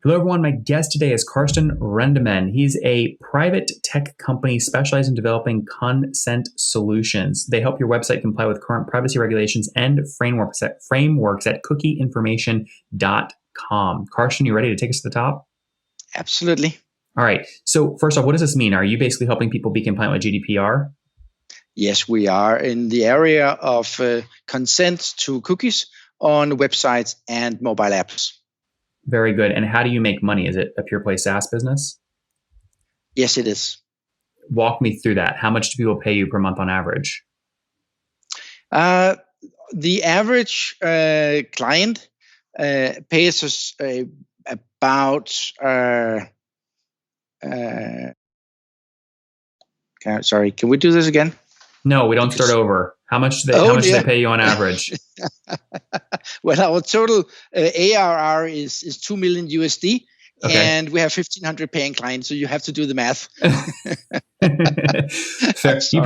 Hello, everyone. My guest today is Karsten Rendemann. He's a private tech company specialized in developing consent solutions. They help your website comply with current privacy regulations and frameworks at CookieInformation.com. Karsten, you ready to take us to the top? Absolutely. All right. So first off, what does this mean? Are you basically helping people be compliant with GDPR? Yes, we are in the area of consent to cookies on websites and mobile apps. Very good. And how do you make money? Is it a pure play SaaS business? Yes, it is. Walk me through that. How much do people pay you per month on average? The average client pays us about. Sorry, can we do this again? No, we don't start over. How much do they pay you on average? Well, our total ARR is 2 million USD, okay. And we have 1,500 paying clients. So you have to do the math. Fair. You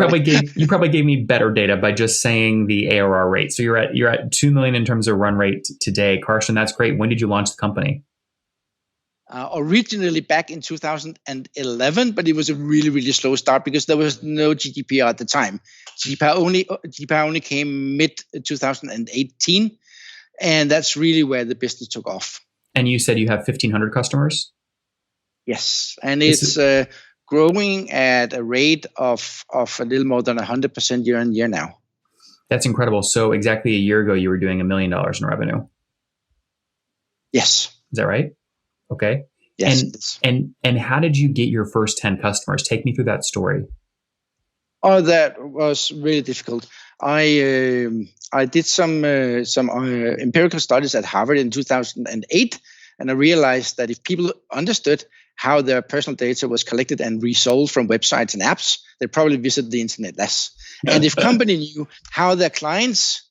probably gave me better data by just saying the ARR rate. So you're at 2 million in terms of run rate today, Karsten. That's great. When did you launch the company? Originally back in 2011, but it was a really, really slow start because there was no GDPR at the time. GDPR only came mid 2018, and that's really where the business took off. And you said you have 1,500 customers? Yes, and it's growing at a rate of a little more than 100% year on year now. That's incredible. So exactly a year ago, you were doing $1 million in revenue. Yes. Is that right? Okay. Yes. And how did you get your first 10 customers? Take me through that story. Oh, that was really difficult. I did some empirical studies at Harvard in 2008, and I realized that if people understood how their personal data was collected and resold from websites and apps, they'd probably visit the internet less. And if company knew how their clients'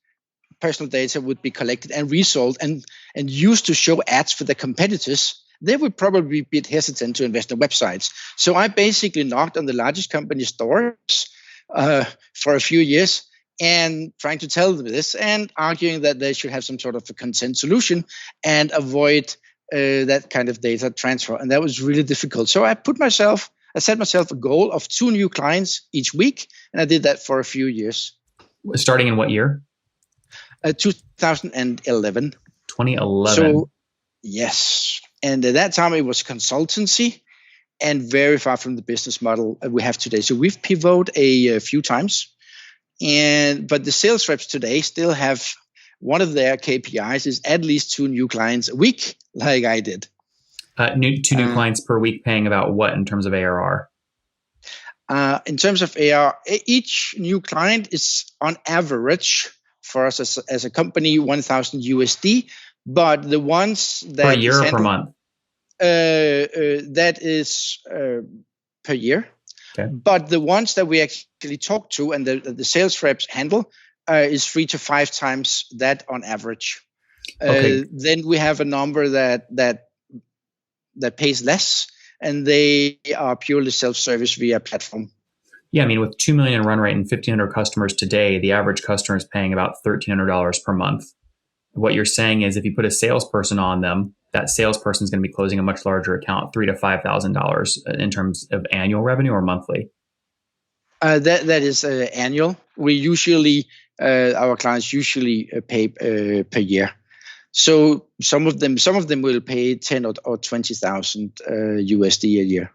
personal data would be collected and resold and used to show ads for their competitors, they would probably be a bit hesitant to invest in websites. So I basically knocked on the largest company's doors for a few years and trying to tell them this and arguing that they should have some sort of a consent solution and avoid that kind of data transfer. And that was really difficult. So I set myself a goal of 2 new clients each week, and I did that for a few years. Starting in what year? 2011. 2011. So, yes. And at that time, it was consultancy and very far from the business model we have today. So we've pivoted a few times. But the sales reps today still have one of their KPIs is at least 2 new clients a week, like I did. 2 new clients per week paying about what in terms of ARR? In terms of ARR, each new client is on average for us as a company, 1,000 USD. But the ones that per year or per month? That is per year. Okay. But the ones that we actually talk to and the sales reps handle is 3 to 5 times that on average. Okay. Then we have a number that pays less, and they are purely self-service via platform. Yeah, I mean, with 2 million run rate and 1,500 customers today, the average customer is paying about $1,300 per month. What you're saying is if you put a salesperson on them, that salesperson is going to be closing a much larger account, $3,000 to $5,000 in terms of annual revenue or monthly? That is annual. We usually, our clients usually pay per year. So some of them will pay 10 or 20,000 USD a year.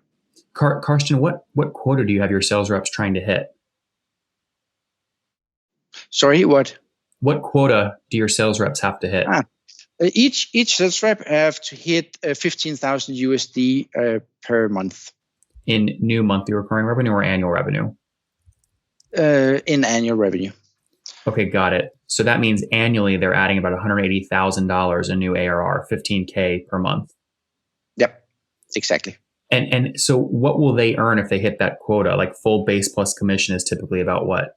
Karsten, what quota do you have your sales reps trying to hit? Sorry, what? What quota do your sales reps have to hit? Each sales rep have to hit 15,000 USD per month. In new monthly recurring revenue or annual revenue? In annual revenue. Okay, got it. So that means annually they're adding about $180,000 in new ARR, 15K per month. Yep, exactly. And so what will they earn if they hit that quota? Like full base plus commission is typically about what?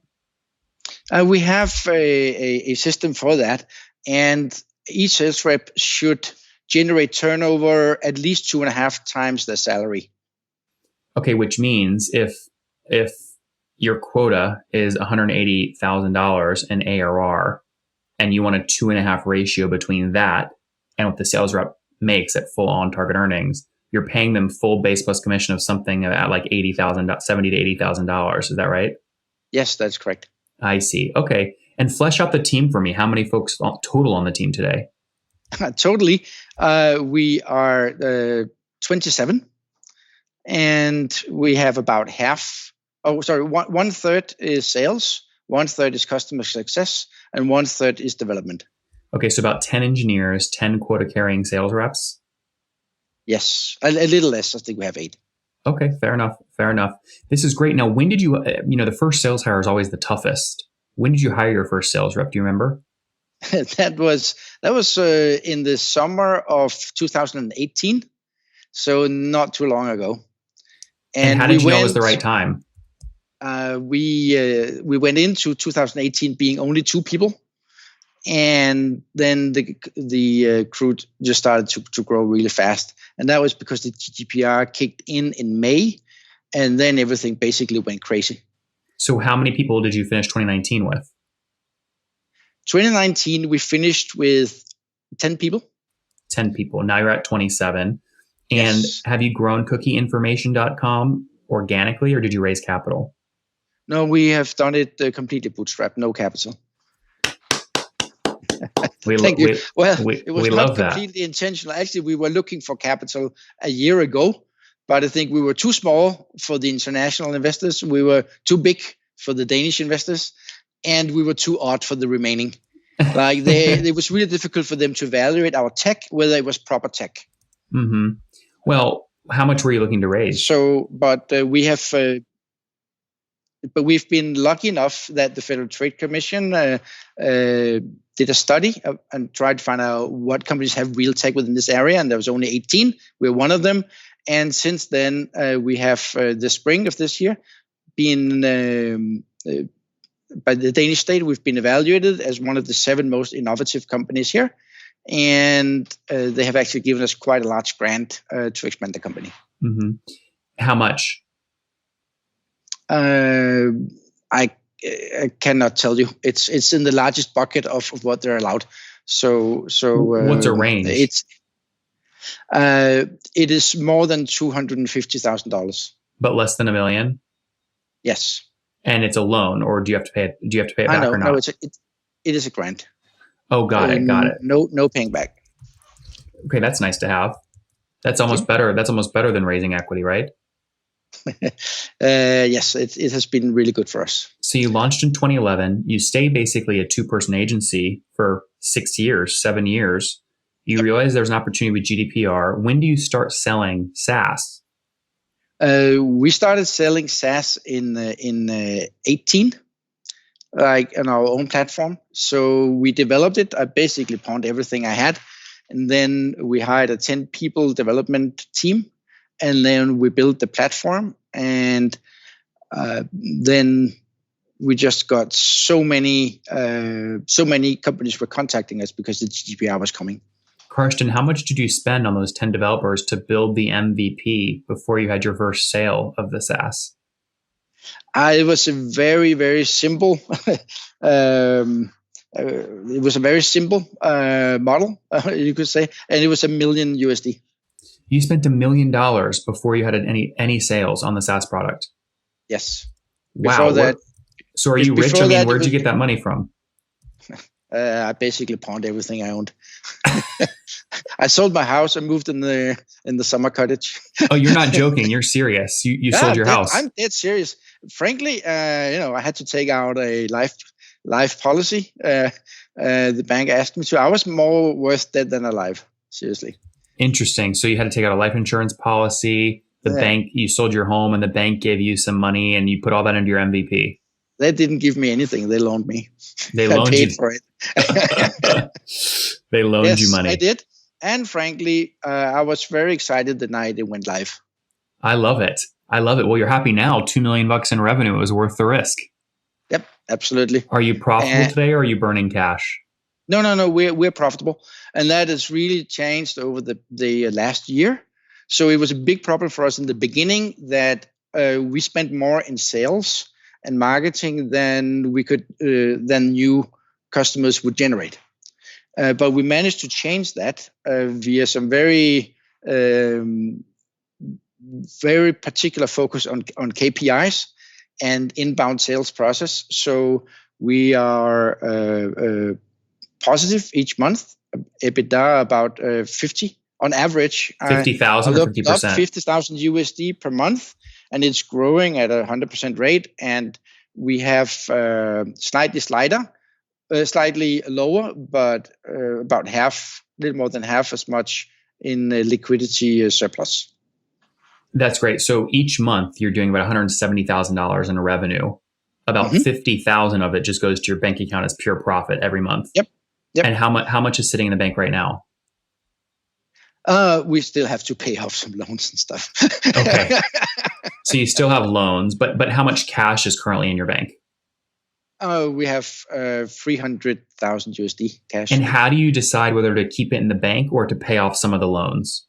We have a system for that, and each sales rep should generate turnover at least 2.5 times their salary. Okay, which means if your quota is $180,000 in ARR, and you want a 2.5 ratio between that and what the sales rep makes at full on target earnings, you're paying them full base plus commission of something at like $70,000 to $80,000. Is that right? Yes, that's correct. I see. Okay. And flesh out the team for me. How many folks total on the team today? Totally. We are 27, and we have about one third is sales, one third is customer success, and one third is development. Okay, so about 10 engineers, 10 quota carrying sales reps. Yes, a little less. I think we have 8. Okay, fair enough. Fair enough. This is great. Now, when did you, the first sales hire is always the toughest. When did you hire your first sales rep? Do you remember? that was in the summer of 2018, so not too long ago. And how did you know it was the right time? We went into 2018 being only 2 people, and then the crew just started to grow really fast, and that was because the GDPR kicked in May, and then everything basically went crazy. So how many people did you finish 2019 with? 2019, we finished with 10 people. 10 people. Now you're at 27. And Yes. Have you grown CookieInformation.com organically, or did you raise capital? No, we have done it completely bootstrapped, no capital. Thank you. It was not completely intentional. Actually, we were looking for capital a year ago, but I think we were too small for the international investors. We were too big for the Danish investors, and we were too odd for the remaining. Like it was really difficult for them to evaluate our tech, whether it was proper tech. Mm-hmm. Well, how much were you looking to raise? So, but we've been lucky enough that the Federal Trade Commission did a study and tried to find out what companies have real tech within this area, and there was only 18. We're one of them. And since then, we have the spring of this year been by the Danish state, we've been evaluated as one of the 7 most innovative companies here. And they have actually given us quite a large grant to expand the company. Mm-hmm. How much? I cannot tell you. It's in the largest bucket of what they're allowed. So what's a range? It is more than $250,000. But less than $1 million? Yes. And it's a loan, or do you have to pay it? Do you have to pay it back or not? No, it is a grant. Oh, got it. No paying back. Okay, that's nice to have. That's almost better. That's almost better than raising equity, right? Yes, it has been really good for us. So you launched in 2011. You stay basically a 2-person agency for 6 years, 7 years. You realize there's an opportunity with GDPR. When do you start selling SaaS? We started selling SaaS in 18, like on our own platform. So we developed it. I basically pawned everything I had, and then we hired a 10-people development team, and then we built the platform. And then we just got so many companies were contacting us because the GDPR was coming. Karsten, how much did you spend on those 10 developers to build the MVP before you had your first sale of the SaaS? It was a very, very simple. It was a very simple model, you could say, and it was $1 million USD. You spent $1 million before you had any sales on the SaaS product. Yes. Wow. So are you rich? I mean, where'd you get that money from? I basically pawned everything I owned. I sold my house and moved in the summer cottage. Oh, you're not joking. You're serious. You sold your house. I'm dead serious. Frankly, I had to take out a life policy. The bank asked me to. I was more worth dead than alive. Seriously. Interesting. So you had to take out a life insurance policy. The bank, you sold your home, and the bank gave you some money, and you put all that into your MVP. They didn't give me anything. They loaned me. They loaned you for it. They loaned you money. I did. And frankly, I was very excited the night it went live. I love it. Well, you're happy now. $2 million in revenue. It was worth the risk. Yep, absolutely. Are you profitable today, or are you burning cash? No. We're profitable, and that has really changed over the last year. So it was a big problem for us in the beginning that we spent more in sales and marketing than we could than new customers would generate. But we managed to change that via some very very particular focus on KPIs and inbound sales process. So we are positive each month, EBITDA about 50 on average. 50,000 or 50%? 50,000 USD per month, and it's growing at 100% rate. And we have slightly lower, but about half, a little more than half as much in liquidity surplus. That's great. So each month you're doing about $170,000 in revenue. About 50,000 of it just goes to your bank account as pure profit every month. Yep. And how much is sitting in the bank right now? We still have to pay off some loans and stuff. Okay. So you still have loans, but how much cash is currently in your bank? We have 300,000 USD cash. And how do you decide whether to keep it in the bank or to pay off some of the loans?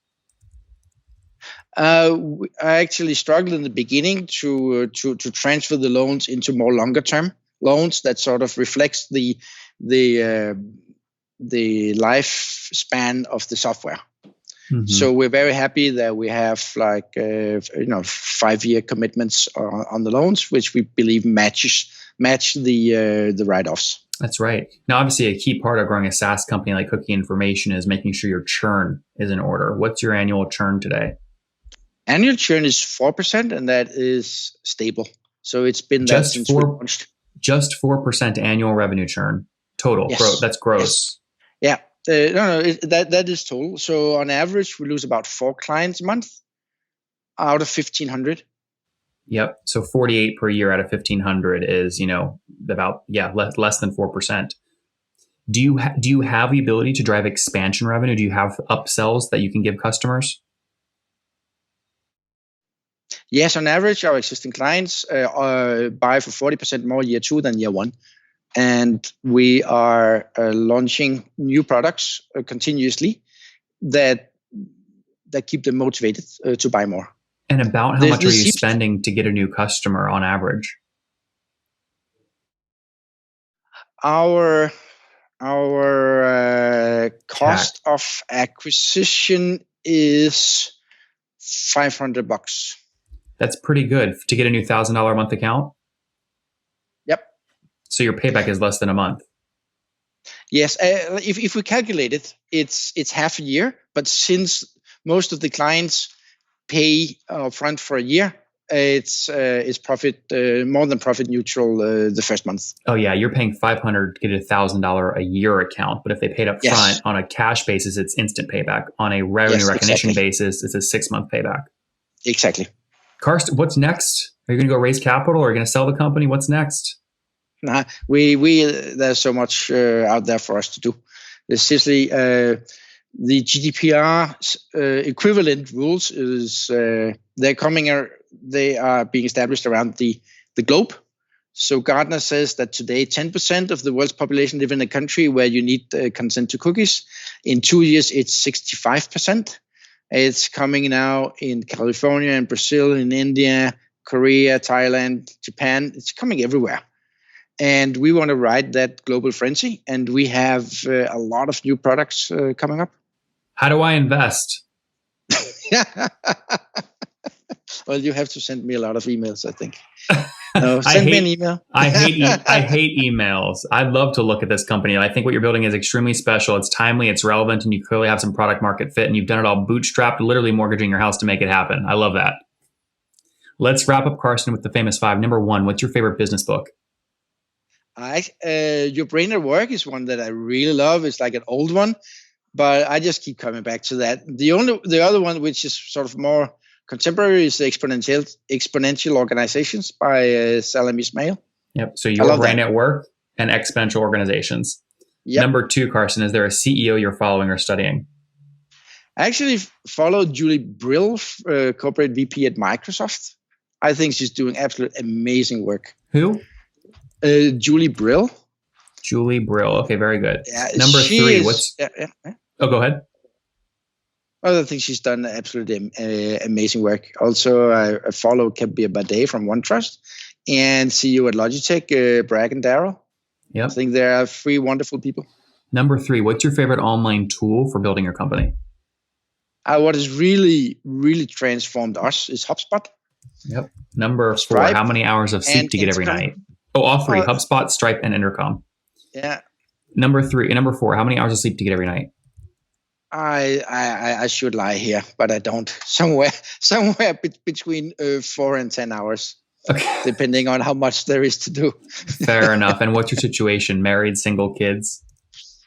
I actually struggled in the beginning to transfer the loans into more longer term loans that sort of reflects the lifespan of the software. Mm-hmm. So we're very happy that we have 5-year commitments on the loans, which we believe match the write-offs. That's right. Now, obviously, a key part of growing a SaaS company like CookieInformation is making sure your churn is in order. What's your annual churn today? Annual churn is 4%, and that is stable. So it's been that since we launched. Just 4% annual revenue churn total. Yes. That's gross. Yes. Yeah. That is total. So on average, we lose about 4 clients a month out of 1,500. Yep. So 48 per year out of 1,500 is, about less than 4%. Do you have the ability to drive expansion revenue? Do you have upsells that you can give customers? Yes, on average, our existing clients buy for 40% more year 2 than year 1. And we are launching new products continuously that keep them motivated to buy more. And about how much are you spending to get a new customer on average? Our cost of acquisition is $500. That's pretty good to get a new $1,000 a month account. Yep. So your payback is less than a month. Yes. If we calculate it, it's half a year. But since most of the clients pay upfront for a year, it's profit more than profit neutral the first month. Oh yeah, you're paying $500 to get a $1,000 a year account, but if they paid up front on a cash basis, it's instant payback. On a revenue recognition basis, it's a 6-month payback. Exactly. Karsten, what's next? Are you going to go raise capital, or are you going to sell the company? What's next? Nah, we there's so much out there for us to do. There's seriously the GDPR equivalent rules is they are being established around the globe. So Gartner says that today 10% of the world's population live in a country where you need consent to cookies. In 2 years, it's 65%. It's coming now in California and Brazil, in India, Korea, Thailand, Japan. It's coming everywhere. And we want to ride that global frenzy. And we have a lot of new products coming up. How do I invest? Well, you have to send me a lot of emails, I think. No, send me an email. I hate emails. I'd love to look at this company. I think what you're building is extremely special. It's timely, it's relevant, and you clearly have some product market fit, and you've done it all bootstrapped, literally mortgaging your house to make it happen. I love that. Let's wrap up, Karsten, with the famous 5. Number 1, what's your favorite business book? Your Brain at Work is one that I really love. It's like an old one, but I just keep coming back to that. The other one, which is sort of more contemporary, is Exponential Organizations by Salim Ismail. Yep. So Your Brain at Work and Exponential Organizations. Yep. Number 2, Karsten, is there a CEO you're following or studying? I actually followed Julie Brill, corporate VP at Microsoft. I think she's doing absolutely amazing work. Who? Julie Brill. Julie Brill. Okay, very good. Yeah, Number 3, what's... Oh, go ahead. I think she's done absolutely amazing work. Also, I follow Kabir Bade from OneTrust and CEO at Logitech, Bragg and Darrell. Yep. I think they are 3 wonderful people. Number 3, what's your favorite online tool for building your company? What has really, really transformed us is HubSpot. Yep. Number 4, Stripe, how many hours of sleep do you get every night? Oh, all 3, HubSpot, Stripe, and Intercom. Yeah. Number 4, how many hours of sleep do you get every night? I should lie here, but I don't. Somewhere between 4 and 10 hours, okay, depending on how much there is to do. Fair enough. And what's your situation? Married, single, kids?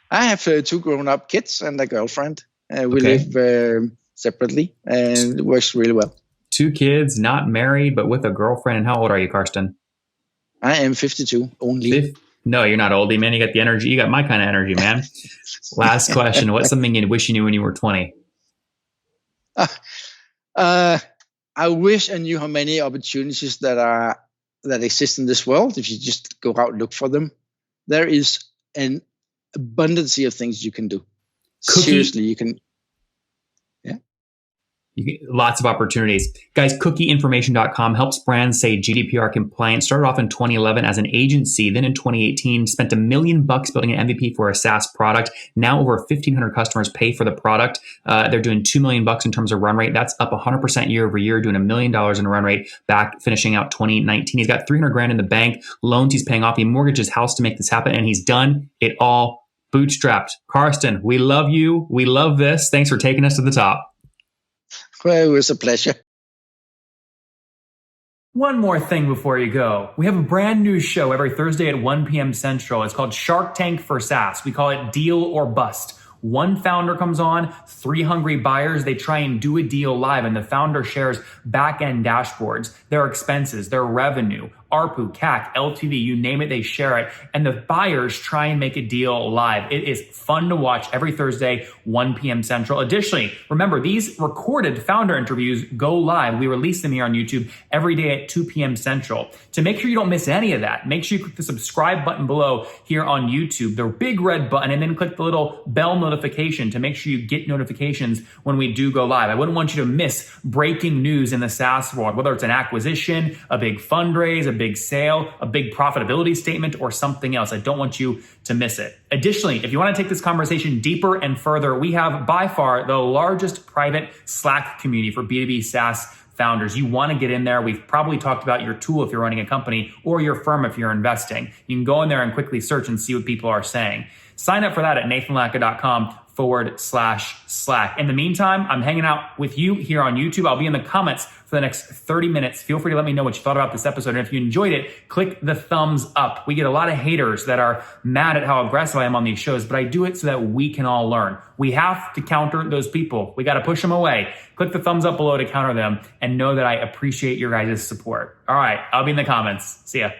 I have 2 grown-up kids and a girlfriend. We live separately, and it works really well. 2 kids, not married, but with a girlfriend. And how old are you, Karsten? I am 52 only. No, you're not oldie, man. You got the energy. You got my kind of energy, man. Last question. What's something you wish you knew when you were 20? I wish I knew how many opportunities that exist in this world. If you just go out and look for them, there is an abundance of things you can do. Seriously, you can. Lots of opportunities. Guys, CookieInformation.com helps brands stay GDPR compliant. Started off in 2011 as an agency. Then in 2018, spent $1 million building an MVP for a SaaS product. Now over 1,500 customers pay for the product. They're doing $2 million in terms of run rate. That's up 100% year over year, doing $1 million in run rate back finishing out 2019. He's got 300 grand in the bank, loans he's paying off. He mortgaged his house to make this happen, and he's done it all bootstrapped. Karsten, we love you. We love this. Thanks for taking us to the top. Well, it was a pleasure. One more thing before you go. We have a brand new show every Thursday at 1 p.m. Central. It's called Shark Tank for SaaS. We call it Deal or Bust. One founder comes on, 3 hungry buyers. They try and do a deal live, and the founder shares back-end dashboards, their expenses, their revenue, ARPU, CAC, LTV, you name it, they share it. And the buyers try and make a deal live. It is fun to watch every Thursday, 1 p.m. Central. Additionally, remember, these recorded founder interviews go live. We release them here on YouTube every day at 2 p.m. Central. To make sure you don't miss any of that, make sure you click the subscribe button below here on YouTube, the big red button, and then click the little bell notification to make sure you get notifications when we do go live. I wouldn't want you to miss breaking news in the SaaS world, whether it's an acquisition, a big fundraise, a big sale, a big profitability statement, or something else. I don't want you to miss it. Additionally, if you want to take this conversation deeper and further, we have by far the largest private Slack community for B2B SaaS founders. You want to get in there. We've probably talked about your tool if you're running a company, or your firm if you're investing. You can go in there and quickly search and see what people are saying. Sign up for that at nathanlatka.com/Slack. In the meantime, I'm hanging out with you here on YouTube. I'll be in the comments for the next 30 minutes. Feel free to let me know what you thought about this episode. And if you enjoyed it, click the thumbs up. We get a lot of haters that are mad at how aggressive I am on these shows, but I do it so that we can all learn. We have to counter those people. We got to push them away. Click the thumbs up below to counter them, and know that I appreciate your guys' support. All right, I'll be in the comments. See ya.